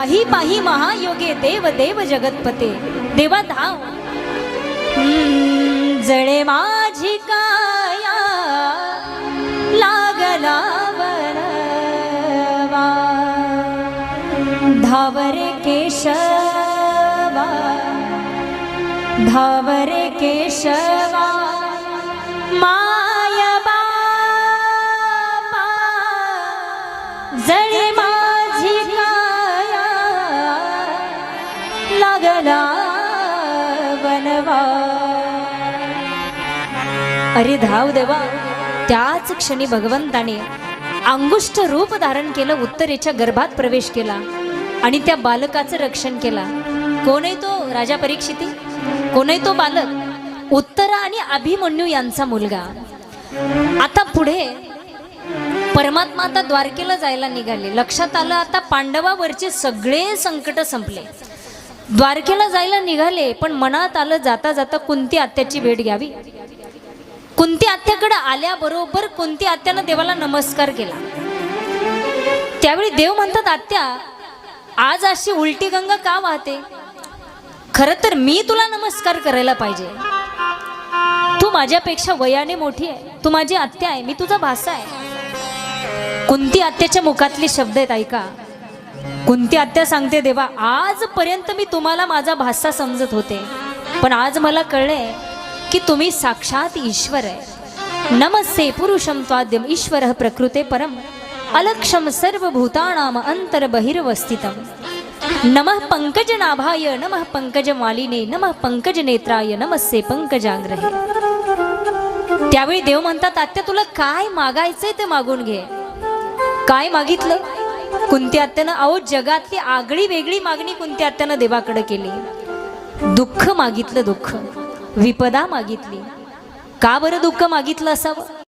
पाही पाही महायोगे देव देव जगतपते देवा धाव जळे माझी काया लागला वरवा धावरे केशवा धावरे केशवा माया बापा जळे माझी काया लागला वनवा। अरे धाव देवा, त्याच क्षणी भगवंताने अंगुष्ठ रूप धारण केलं, उत्तरेच्या गर्भात प्रवेश केला आणि त्या बालकाचं रक्षण केला। कोण आहे तो? राजा परीक्षिती। कोण आहे तो बालक? उत्तरा आणि अभिमन्यू यांचा मुलगा। आता पुढे परमात्मा आता द्वारकेला जायला निघाले। लक्षात आलं आता पांडवावरचे सगळे संकट संपले, द्वारकेला जायला निघाले। पण मनात आलं जाता जाता कुंती आत्याची भेट घ्यावी। कुंती आत्याकडे आल्याबरोबर कुंती आत्यानं देवाला नमस्कार केला। त्यावेळी देव म्हणतात, आत्या आज अशी उलटी गंगा का वाहते? खरं तर मी तुला नमस्कार करायला पाहिजे। तू माझ्यापेक्षा वयाने मोठी आहे, तू माझी आत्या आहे, मी तुझा भासा आहे। कुंती आत्याच्या मुखातले शब्द आहेत, ऐका। कुंती आत्या सांगते, देवा आजपर्यंत मी तुम्हाला माझा भासा समजत होते, पण आज मला कळले की तुम्ही साक्षात ईश्वर आहे। नमस्ते पुरुषम त्वाद्यम ईश्वरः प्रकृते परम अलक्षम सर्वभूतानाम अंतर बहिर्वस्थितम। नमः पंकजनाभाय नमः पंकजमालिने नमः पंकजनेत्राय नमस्ते पंकजाग्रहे। त्यावेळी देव म्हणतात, आत्या तुला काय मागायचंय ते मागून घे। काय मागितलं? कुंती आत्यानं, अहो जगातली आगळी वेगळी मागणी कुंती आत्यानं देवाकडे केली। दुःख मागितलं, दुःख विपदा मागितली। का बरं दुःख मागितलं असावं?